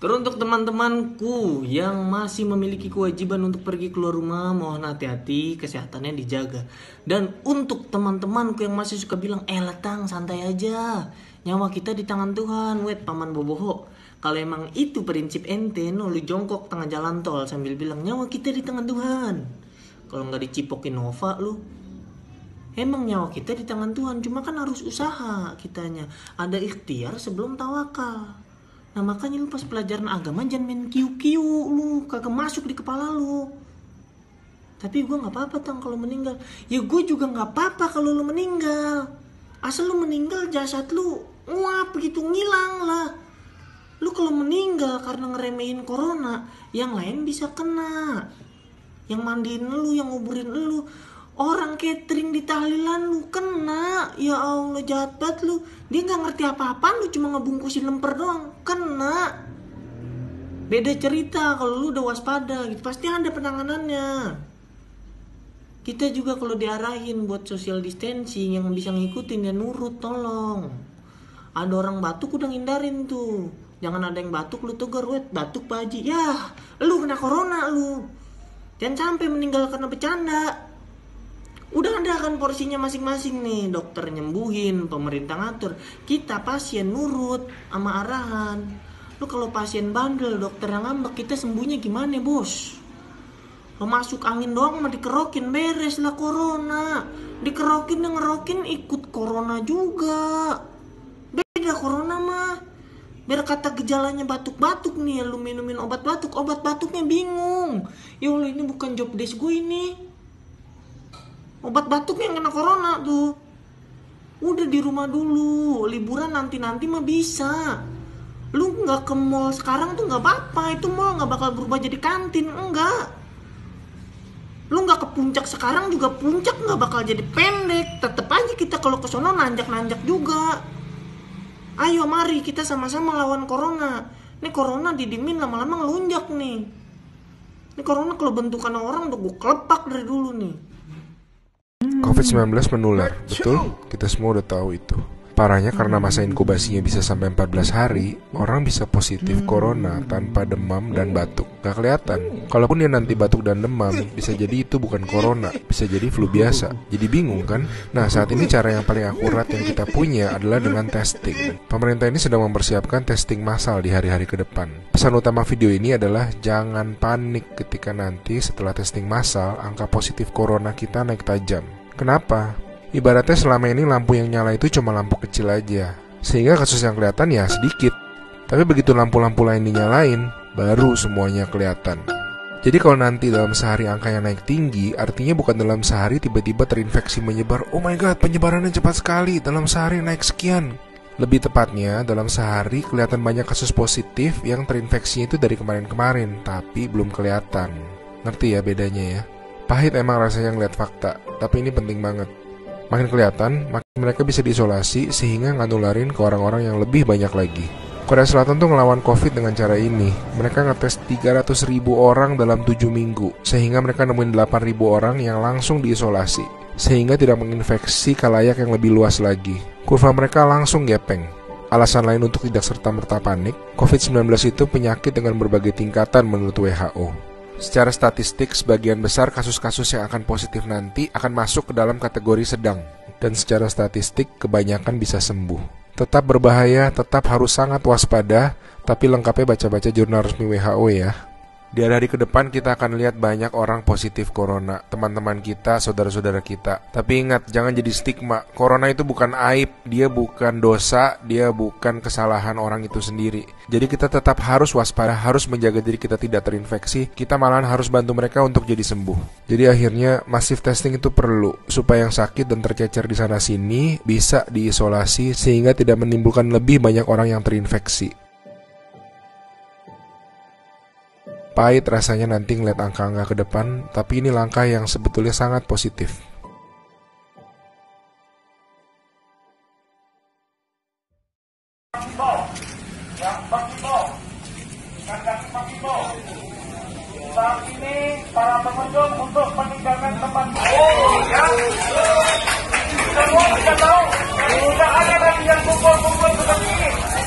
Teruntuk teman-temanku yang masih memiliki kewajiban untuk pergi keluar rumah, mohon hati-hati, kesehatannya dijaga. Dan untuk teman-temanku yang masih suka bilang, letang santai aja, nyawa kita di tangan Tuhan. Wait, paman boboho, kalau emang itu prinsip ente, lu jongkok tengah jalan tol sambil bilang nyawa kita di tangan Tuhan. Kalau nggak dicipokin Nova lu, emang nyawa kita di tangan Tuhan, cuma kan harus usaha kitanya. Ada ikhtiar sebelum tawakal. Nah makanya lu pas pelajaran agama jangan main kiu-kiu, lu kagak masuk di kepala lu. Tapi gue gak apa-apa Tang kalau meninggal. Ya gue juga gak apa-apa kalau lu meninggal. Asal lu meninggal jasad lu nguap gitu, ngilang lah. Lu kalau meninggal karena ngeremehin corona, yang lain bisa kena. Yang mandiin lu, yang nguburin lu, orang catering di tahlilan lu kena. Ya Allah, jahat banget lu. Dia gak ngerti apa-apaan, lu cuma ngebungkusin lemper doang, kena. Beda cerita kalau lu udah waspada gitu, pasti ada penanganannya. Kita juga kalau diarahin buat social distancing, yang bisa ngikutin ya nurut, tolong. Ada orang batuk udah ngindarin tuh. Jangan ada yang batuk lu tegur, wet batuk Pak Haji. Yah, lu kena corona lu. Jangan sampai meninggal karena bercanda. Udah ada kan porsinya masing-masing nih, dokter nyembuhin, pemerintah ngatur, kita pasien nurut sama arahan. Lu kalau pasien bandel, dokter yang ngambek, kita sembuhnya gimana bos? Lo masuk angin doang mah dikerokin, beres lah corona. Dikerokin dan ngerokin ikut corona juga. Beda corona mah. Biar kata gejalanya batuk-batuk nih, lu minumin obat batuknya bingung. Ya Allah, ini bukan job desk gue ini. Obat batuk yang kena corona tuh. Udah di rumah dulu, liburan nanti-nanti mah bisa. Lu gak ke mall sekarang tuh gak apa-apa. Itu mall gak bakal berubah jadi kantin, enggak. Lu gak ke puncak sekarang juga puncak gak bakal jadi pendek. Tetep aja kita kalau ke sono nanjak-nanjak juga. Ayo mari kita sama-sama lawan corona. Ini corona didimin lama-lama ngelunjak nih. Ini corona kalau bentukan orang udah gue kelepak dari dulu nih. COVID-19 menular, betul? Kita semua udah tahu itu. Parahnya karena masa inkubasinya bisa sampai 14 hari, orang bisa positif corona tanpa demam dan batuk. Gak kelihatan. Kalaupun dia nanti batuk dan demam, bisa jadi itu bukan corona, bisa jadi flu biasa. Jadi bingung kan? Nah, saat ini cara yang paling akurat yang kita punya adalah dengan testing. Pemerintah ini sedang mempersiapkan testing massal di hari-hari ke depan. Pesan utama video ini adalah jangan panik ketika nanti setelah testing massal, angka positif corona kita naik tajam. Kenapa? Ibaratnya selama ini lampu yang nyala itu cuma lampu kecil aja, sehingga kasus yang kelihatan ya sedikit. Tapi begitu lampu-lampu lain dinyalain, baru semuanya kelihatan. Jadi kalau nanti dalam sehari angkanya naik tinggi, artinya bukan dalam sehari tiba-tiba terinfeksi menyebar. Oh my god, penyebarannya cepat sekali, dalam sehari naik sekian. Lebih tepatnya, dalam sehari kelihatan banyak kasus positif yang terinfeksinya itu dari kemarin-kemarin, tapi belum kelihatan. Ngerti ya bedanya ya? Pahit emang rasanya ngeliat fakta, tapi ini penting banget. Makin kelihatan, makin mereka bisa diisolasi sehingga nggak nularin ke orang-orang yang lebih banyak lagi. Korea Selatan tuh ngelawan COVID dengan cara ini. Mereka ngetes 300.000 orang dalam 7 minggu, sehingga mereka nemuin 8.000 orang yang langsung diisolasi, sehingga tidak menginfeksi khalayak yang lebih luas lagi. Kurva mereka langsung gepeng. Alasan lain untuk tidak serta-merta panik, COVID-19 itu penyakit dengan berbagai tingkatan menurut WHO. Secara statistik, sebagian besar kasus-kasus yang akan positif nanti akan masuk ke dalam kategori sedang. Dan secara statistik, kebanyakan bisa sembuh. Tetap berbahaya, tetap harus sangat waspada, tapi lengkapnya baca-baca jurnal resmi WHO ya. Di hari-hari ke depan kita akan lihat banyak orang positif corona, teman-teman kita, saudara-saudara kita. Tapi ingat, jangan jadi stigma. Corona itu bukan aib, dia bukan dosa, dia bukan kesalahan orang itu sendiri. Jadi kita tetap harus waspada, harus menjaga diri kita tidak terinfeksi. Kita malahan harus bantu mereka untuk jadi sembuh. Jadi akhirnya masif testing itu perlu, supaya yang sakit dan tercecer di sana-sini bisa diisolasi sehingga tidak menimbulkan lebih banyak orang yang terinfeksi. Pahit rasanya nanti ngeliat angka-angka ke depan, tapi ini langkah yang sebetulnya sangat positif. Saat ini para pengunjung untuk meninggalkan tempat. Oh ya, semua sudah tahu, tidak ada lagi yang kumpul-kumpul seperti ini.